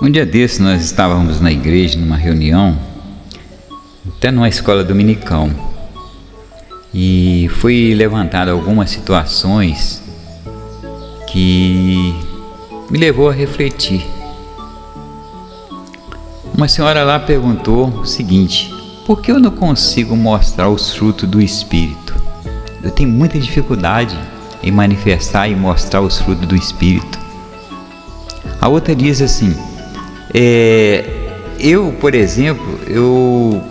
Um dia desses nós estávamos na igreja, numa reunião, até numa escola dominical, e foi levantada algumas situações que me levou a refletir. Uma senhora lá perguntou o seguinte: por que eu não consigo mostrar os frutos do Espírito? Eu tenho muita dificuldade em manifestar e mostrar os frutos do Espírito. A outra diz assim: eu, por exemplo, eu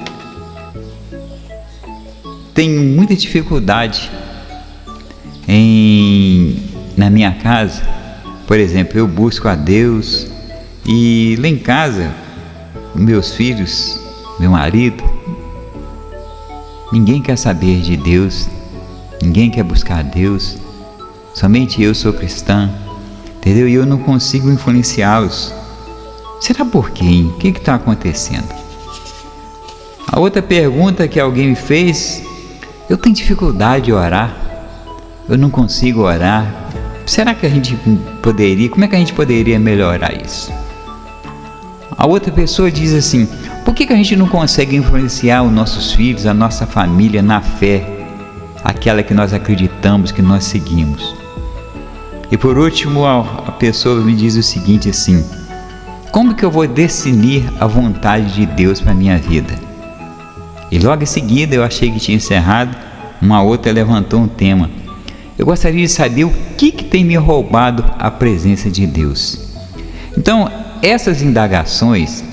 tenho muita dificuldade na minha casa, por exemplo, eu busco a Deus e lá em casa, meus filhos, meu marido, ninguém quer saber de Deus, ninguém quer buscar a Deus, somente eu sou cristã, entendeu? E eu não consigo influenciá-los. Será por quê? O que está acontecendo? A outra pergunta que alguém me fez: eu tenho dificuldade de orar, eu não consigo orar. Será que a gente poderia, como é que a gente poderia melhorar isso? A outra pessoa diz assim: por que a gente não consegue influenciar os nossos filhos, a nossa família na fé, aquela que nós acreditamos, que nós seguimos? E por último, a pessoa me diz o seguinte assim: como que eu vou definir a vontade de Deus para a minha vida? E logo em seguida, eu achei que tinha encerrado, uma outra levantou um tema: eu gostaria de saber o que tem me roubado a presença de Deus. Então, essas indagações,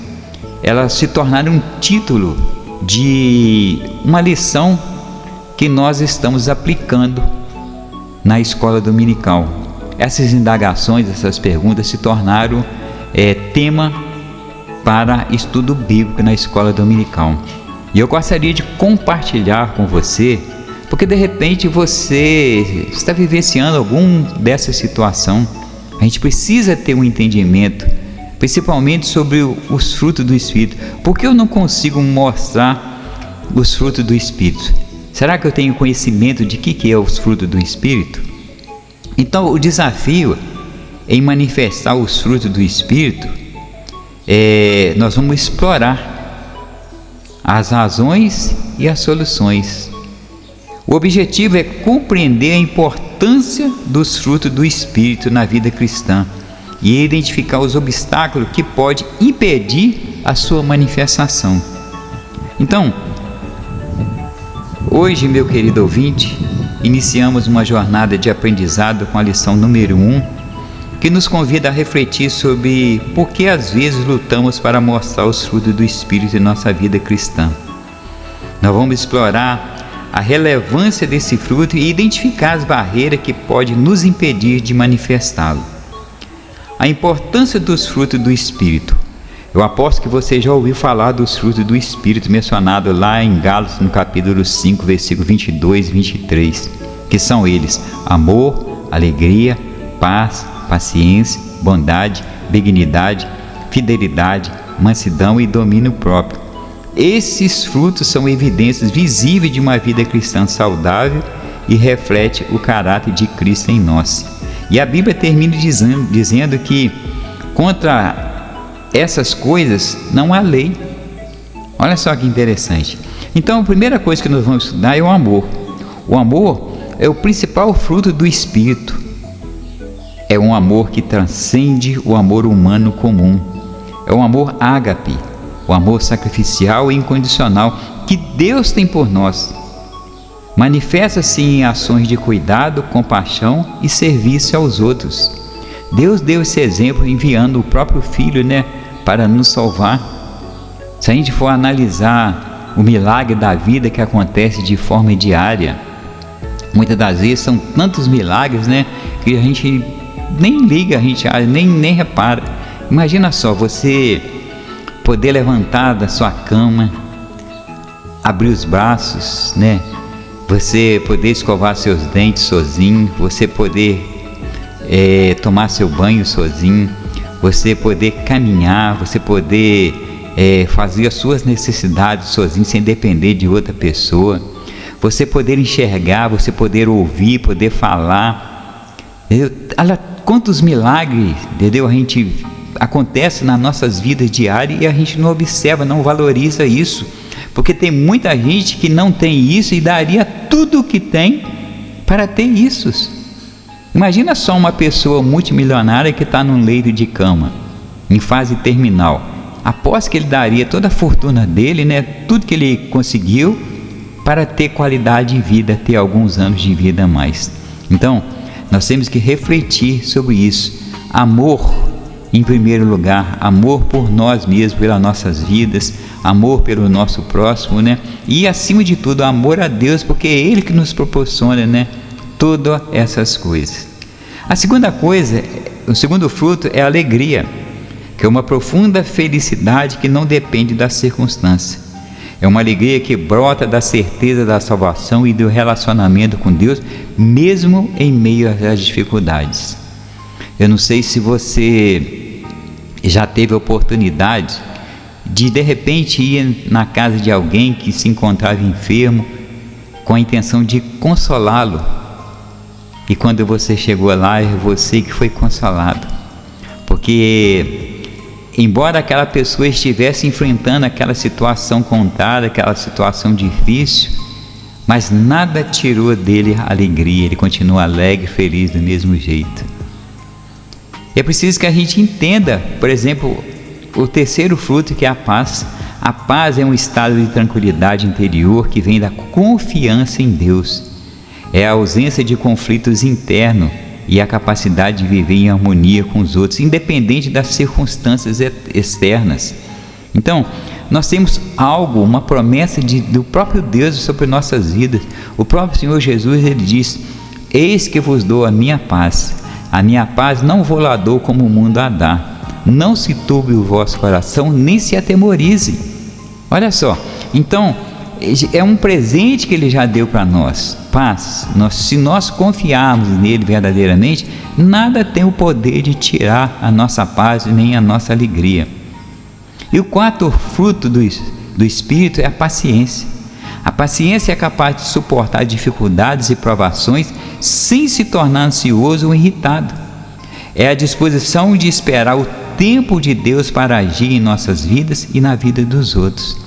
elas se tornaram um título de uma lição que nós estamos aplicando na escola dominical. Essas indagações, essas perguntas se tornaram tema para estudo bíblico na escola dominical. E eu gostaria de compartilhar com você, porque de repente você está vivenciando alguma dessa situação. A gente precisa ter um entendimento, principalmente sobre os frutos do Espírito. Por que eu não consigo mostrar os frutos do Espírito? Será que eu tenho conhecimento de que é os frutos do Espírito? Então, o desafio em manifestar os frutos do Espírito, nós vamos explorar as razões e as soluções. O objetivo é compreender a importância dos frutos do Espírito na vida cristã e identificar os obstáculos que podem impedir a sua manifestação. Então, hoje, meu querido ouvinte, iniciamos uma jornada de aprendizado com a lição número 1, que nos convida a refletir sobre por que às vezes lutamos para mostrar os frutos do Espírito em nossa vida cristã. Nós vamos explorar a relevância desse fruto e identificar as barreiras que podem nos impedir de manifestá-lo. A importância dos frutos do Espírito. Eu aposto que você já ouviu falar dos frutos do Espírito mencionado lá em Gálatas, no capítulo 5, versículo 22 e 23, que são eles: amor, alegria, paz, paciência, bondade, benignidade, fidelidade, mansidão e domínio próprio. Esses frutos são evidências visíveis de uma vida cristã saudável e reflete o caráter de Cristo em nós. E a Bíblia termina dizendo que contra essas coisas não há lei. Olha só que interessante. Então, a primeira coisa que nós vamos estudar é o amor. O amor é o principal fruto do Espírito. É um amor que transcende o amor humano comum. É um amor ágape, o amor sacrificial e incondicional que Deus tem por nós. Manifesta-se em ações de cuidado, compaixão e serviço aos outros. Deus deu esse exemplo enviando o próprio Filho, para nos salvar. Se a gente for analisar o milagre da vida que acontece de forma diária, muitas das vezes são tantos milagres, que a gente nem liga, a gente nem repara. Imagina só, você poder levantar da sua cama, abrir os braços, você poder escovar seus dentes sozinho, você poder tomar seu banho sozinho, você poder caminhar, você poder fazer as suas necessidades sozinho, sem depender de outra pessoa, você poder enxergar, você poder ouvir, poder falar. Olha quantos milagres, entendeu? A gente acontece nas nossas vidas diárias e a gente não observa, não valoriza isso, porque tem muita gente que não tem isso e daria tudo o que tem para ter isso. Imagina só uma pessoa multimilionária que está num leito de cama, em fase terminal. Aposto que ele daria toda a fortuna dele, né, tudo que ele conseguiu, para ter qualidade de vida, ter alguns anos de vida a mais. Então, nós temos que refletir sobre isso. Amor, em primeiro lugar, amor por nós mesmos, pelas nossas vidas, amor pelo nosso próximo, né? E acima de tudo, amor a Deus, porque é Ele que nos proporciona, né, todas essas coisas. A segunda coisa, o segundo fruto é a alegria, que é uma profunda felicidade que não depende da circunstância. É uma alegria que brota da certeza da salvação e do relacionamento com Deus, mesmo em meio às dificuldades. Eu não sei se você já teve a oportunidade de repente ir na casa de alguém que se encontrava enfermo, com a intenção de consolá-lo. E quando você chegou lá, é você que foi consolado. Porque, embora aquela pessoa estivesse enfrentando aquela situação contada, aquela situação difícil, mas nada tirou dele a alegria, ele continua alegre, feliz do mesmo jeito. É preciso que a gente entenda, por exemplo, o terceiro fruto, que é a paz. A paz é um estado de tranquilidade interior que vem da confiança em Deus. É a ausência de conflitos internos e a capacidade de viver em harmonia com os outros, independente das circunstâncias externas. Então, nós temos algo, uma promessa do próprio Deus sobre nossas vidas. O próprio Senhor Jesus, ele diz: eis que vos dou a minha paz não vou lá dou como o mundo a dá. Não se turbe o vosso coração, nem se atemorize. Olha só, então é um presente que Ele já deu para nós, paz. Se nós confiarmos nele verdadeiramente, nada tem o poder de tirar a nossa paz nem a nossa alegria. E o quarto fruto do Espírito é a paciência. A paciência é capaz de suportar dificuldades e provações sem se tornar ansioso ou irritado. É a disposição de esperar o tempo de Deus para agir em nossas vidas e na vida dos outros.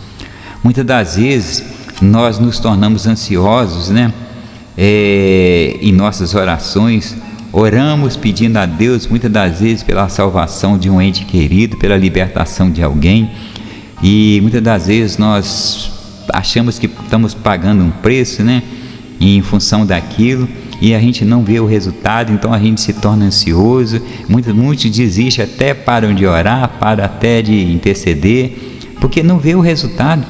Muitas das vezes nós nos tornamos ansiosos, né? Em nossas orações, oramos pedindo a Deus muitas das vezes pela salvação de um ente querido, pela libertação de alguém, e muitas das vezes nós achamos que estamos pagando um preço, né, em função daquilo, e a gente não vê o resultado, então a gente se torna ansioso, muitos desistem, até param de orar, param até de interceder, porque não vê o resultado.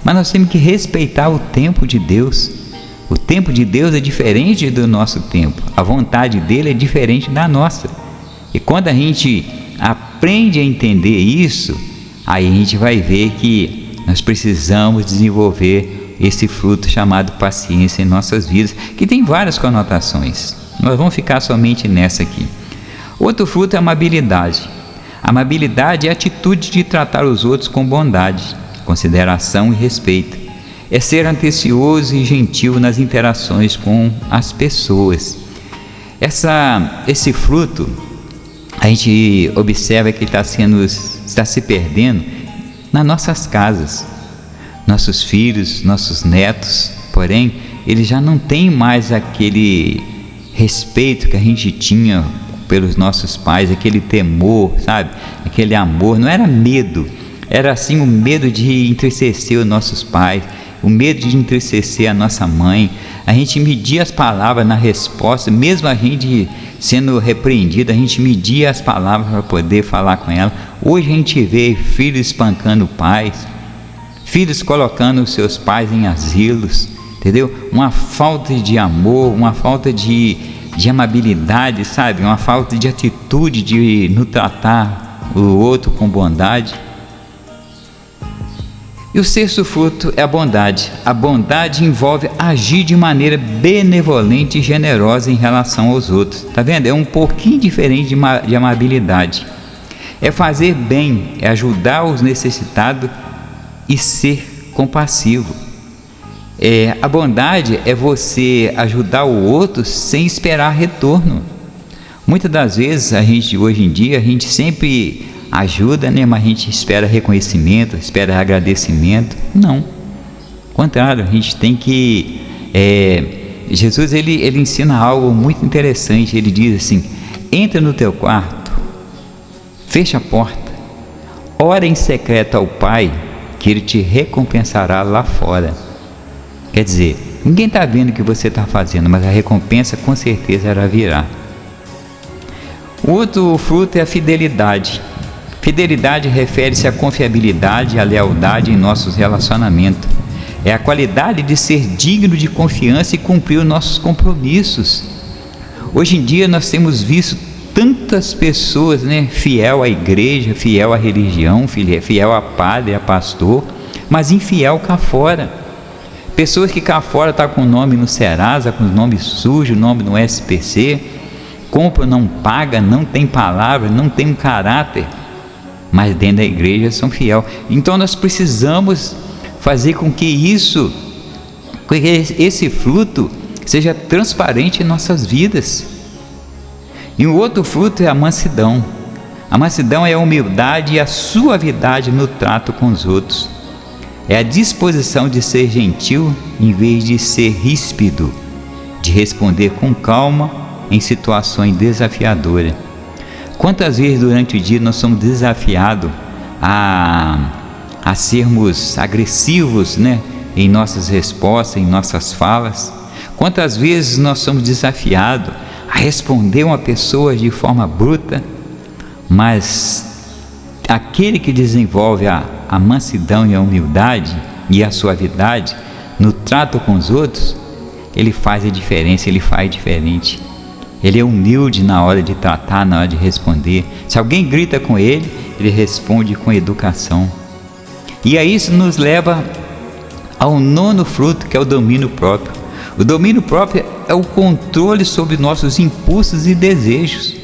Mas nós temos que respeitar o tempo de Deus. O tempo de Deus é diferente do nosso tempo, a vontade dele é diferente da nossa. E quando a gente aprende a entender isso, aí a gente vai ver que nós precisamos desenvolver esse fruto chamado paciência em nossas vidas, que tem várias conotações. Nós vamos ficar somente nessa aqui. Outro fruto é a amabilidade. A amabilidade é a atitude de tratar os outros com bondade, consideração e respeito. É ser atencioso e gentil nas interações com as pessoas. Esse fruto, a gente observa que está se perdendo nas nossas casas. Nossos filhos, nossos netos, porém, eles já não têm mais aquele respeito que a gente tinha pelos nossos pais, aquele temor, sabe? Aquele amor, não era medo, era assim o medo de entristecer os nossos pais, o medo de entristecer a nossa mãe. A gente media as palavras na resposta, mesmo a gente sendo repreendido, a gente media as palavras para poder falar com ela. Hoje a gente vê filhos espancando pais, filhos colocando os seus pais em asilos, entendeu? Uma falta de amor, uma falta de amabilidade, sabe? Uma falta de atitude de não tratar o outro com bondade. E o sexto fruto é a bondade. A bondade envolve agir de maneira benevolente e generosa em relação aos outros. Tá vendo? É um pouquinho diferente de amabilidade. É fazer bem, é ajudar os necessitados e ser compassivo. A bondade é você ajudar o outro sem esperar retorno. Muitas das vezes hoje em dia, a gente sempre ajuda, né? Mas a gente espera reconhecimento, espera agradecimento. Não. Ao contrário, a gente tem que... Jesus, ele ensina algo muito interessante. Ele diz assim: entra no teu quarto, fecha a porta, ora em secreto ao Pai, que Ele te recompensará lá fora. Quer dizer, ninguém está vendo o que você está fazendo, mas a recompensa com certeza ela virá. O outro fruto é a fidelidade. Fidelidade refere-se à confiabilidade e à lealdade em nossos relacionamentos. É a qualidade de ser digno de confiança e cumprir os nossos compromissos. Hoje em dia nós temos visto tantas pessoas, né, fiel à igreja, fiel à religião, fiel a padre, a pastor, mas infiel cá fora. Pessoas que cá fora estão com o nome no Serasa, com o nome sujo, o nome no SPC, compra, não paga, não tem palavra, não tem um caráter, mas dentro da igreja são fiel. Então nós precisamos fazer com que esse fruto seja transparente em nossas vidas. E o outro fruto é a mansidão. A mansidão é a humildade e a suavidade no trato com os outros. É a disposição de ser gentil em vez de ser ríspido, de responder com calma em situações desafiadoras. Quantas vezes durante o dia nós somos desafiados a sermos agressivos, né, em nossas respostas, em nossas falas? Quantas vezes nós somos desafiados a responder uma pessoa de forma bruta? Mas aquele que desenvolve a mansidão e a humildade e a suavidade no trato com os outros, ele faz a diferença, ele faz diferente. Ele é humilde na hora de tratar, na hora de responder. Se alguém grita com ele, ele responde com educação. E aí isso nos leva ao nono fruto, que é o domínio próprio. O domínio próprio é o controle sobre nossos impulsos e desejos.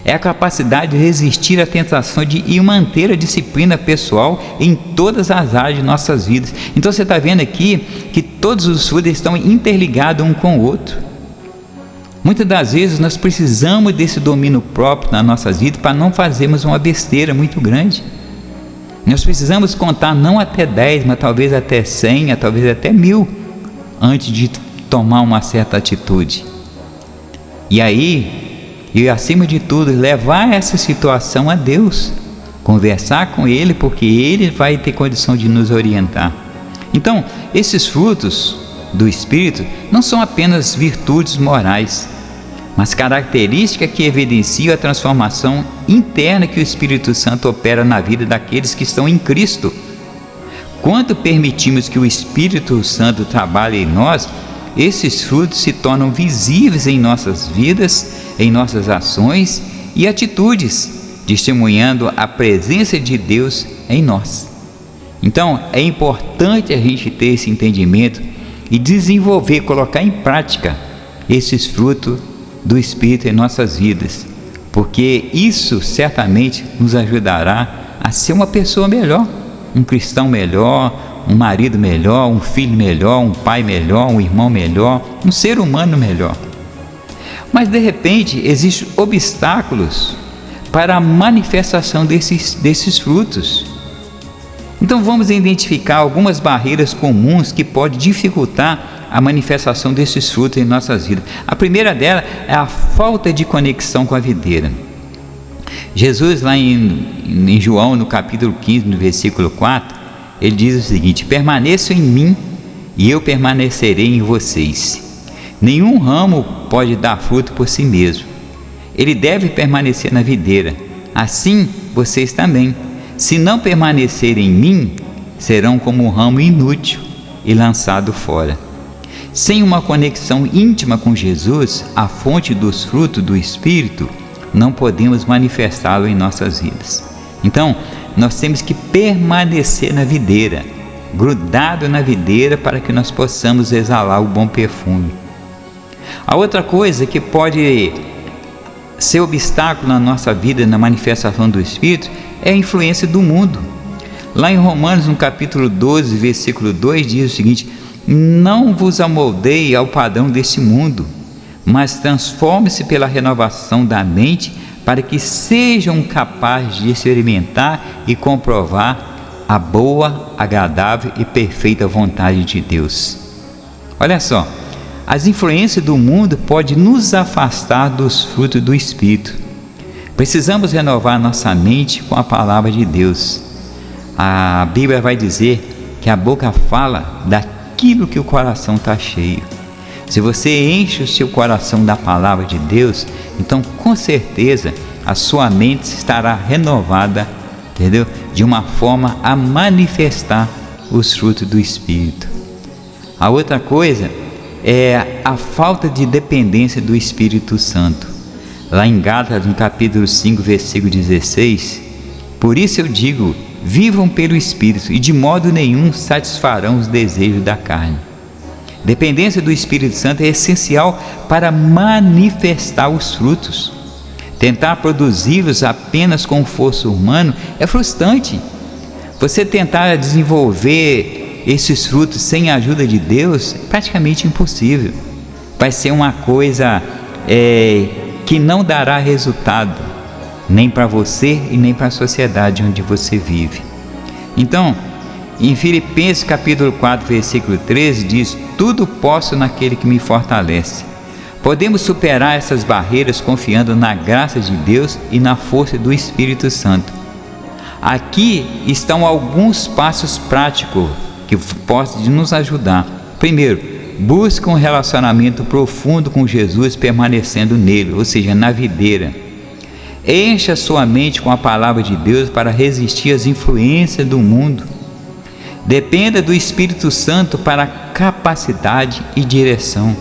É a capacidade de resistir à tentação e manter a disciplina pessoal em todas as áreas de nossas vidas. Então você está vendo aqui que todos os frutos estão interligados um com o outro. Muitas das vezes nós precisamos desse domínio próprio nas nossas vidas para não fazermos uma besteira muito grande. Nós precisamos contar não até 10, mas talvez até 100, talvez até 1000, antes de tomar uma certa atitude. E aí, e acima de tudo, levar essa situação a Deus, conversar com Ele, porque Ele vai ter condição de nos orientar. Então, esses frutos do Espírito não são apenas virtudes morais, mas características que evidenciam a transformação interna que o Espírito Santo opera na vida daqueles que estão em Cristo. Quando permitimos que o Espírito Santo trabalhe em nós, esses frutos se tornam visíveis em nossas vidas, em nossas ações e atitudes, testemunhando a presença de Deus em nós. Então, é importante a gente ter esse entendimento e desenvolver, colocar em prática esses frutos do Espírito em nossas vidas, porque isso certamente nos ajudará a ser uma pessoa melhor, um cristão melhor, um marido melhor, um filho melhor, um pai melhor, um irmão melhor, um ser humano melhor. Mas de repente existem obstáculos para a manifestação desses frutos. Então vamos identificar algumas barreiras comuns que podem dificultar a manifestação desses frutos em nossas vidas. A primeira delas é a falta de conexão com a videira. Jesus, lá em João, no capítulo 15, no versículo 4, ele diz o seguinte: permaneçam em mim e eu permanecerei em vocês. Nenhum ramo pode dar fruto por si mesmo. Ele deve permanecer na videira. Assim, vocês também. Se não permanecerem em mim, serão como um ramo inútil e lançado fora. Sem uma conexão íntima com Jesus, a fonte dos frutos do Espírito, não podemos manifestá-lo em nossas vidas. Então, nós temos que permanecer na videira, grudado na videira, para que nós possamos exalar o bom perfume. A outra coisa que pode ser obstáculo na nossa vida, na manifestação do Espírito, é a influência do mundo. Lá em Romanos, no capítulo 12, versículo 2, diz o seguinte: não vos amoldeie ao padrão desse mundo, mas transforme-se pela renovação da mente, para que sejam capazes de experimentar e comprovar a boa, agradável e perfeita vontade de Deus. Olha só, as influências do mundo podem nos afastar dos frutos do Espírito. Precisamos renovar nossa mente com a palavra de Deus. A Bíblia vai dizer que a boca fala daquilo que o coração está cheio. Se você enche o seu coração da palavra de Deus, então com certeza a sua mente estará renovada, entendeu? De uma forma a manifestar os frutos do Espírito. A outra coisa é a falta de dependência do Espírito Santo. Lá em Gálatas, no capítulo 5, versículo 16, por isso eu digo, vivam pelo Espírito e de modo nenhum satisfarão os desejos da carne. Dependência do Espírito Santo é essencial para manifestar os frutos. Tentar produzi-los apenas com o esforço humano é frustrante. Você tentar desenvolver esses frutos sem a ajuda de Deus é praticamente impossível. Vai ser uma coisa que não dará resultado, nem para você e nem para a sociedade onde você vive. Então, em Filipenses capítulo 4, versículo 13 diz: tudo posso naquele que me fortalece. Podemos superar essas barreiras confiando na graça de Deus e na força do Espírito Santo. Aqui estão alguns passos práticos que podem nos ajudar. Primeiro, busque um relacionamento profundo com Jesus, permanecendo nele, ou seja, na videira. Encha sua mente com a palavra de Deus para resistir às influências do mundo. Dependa do Espírito Santo para capacidade e direção.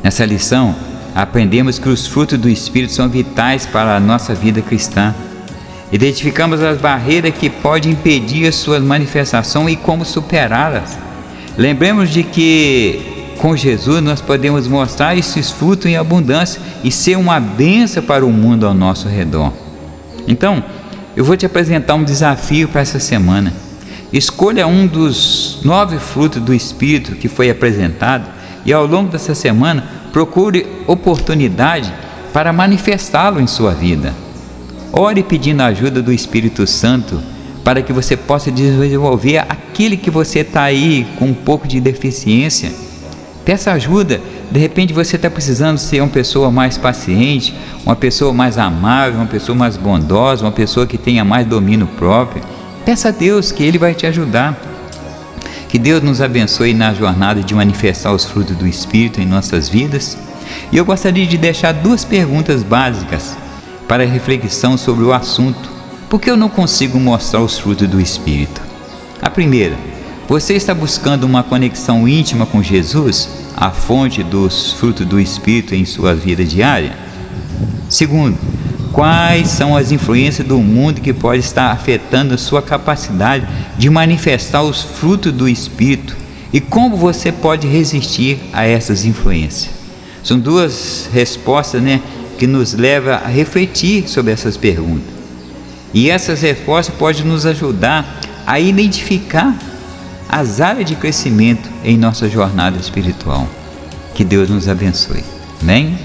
Nessa lição, aprendemos que os frutos do Espírito são vitais para a nossa vida cristã. Identificamos as barreiras que podem impedir a sua manifestação e como superá-las. Lembremos de que com Jesus nós podemos mostrar esses frutos em abundância e ser uma bênção para o mundo ao nosso redor. Então, eu vou te apresentar um desafio para essa semana. Escolha um dos 9 frutos do Espírito que foi apresentado e ao longo dessa semana procure oportunidade para manifestá-lo em sua vida. Ore pedindo a ajuda do Espírito Santo para que você possa desenvolver aquele que você está aí com um pouco de deficiência. Peça ajuda. De repente você está precisando ser uma pessoa mais paciente, uma pessoa mais amável, uma pessoa mais bondosa, uma pessoa que tenha mais domínio próprio. Peça a Deus que Ele vai te ajudar. Que Deus nos abençoe na jornada de manifestar os frutos do Espírito em nossas vidas. E eu gostaria de deixar 2 perguntas básicas para reflexão sobre o assunto: por que eu não consigo mostrar os frutos do Espírito? A primeira: você está buscando uma conexão íntima com Jesus, a fonte dos frutos do Espírito em sua vida diária? Segundo, quais são as influências do mundo que podem estar afetando a sua capacidade de manifestar os frutos do Espírito e como você pode resistir a essas influências? São 2 respostas, que nos levam a refletir sobre essas perguntas. E essas respostas podem nos ajudar a identificar as áreas de crescimento em nossa jornada espiritual. Que Deus nos abençoe. Amém?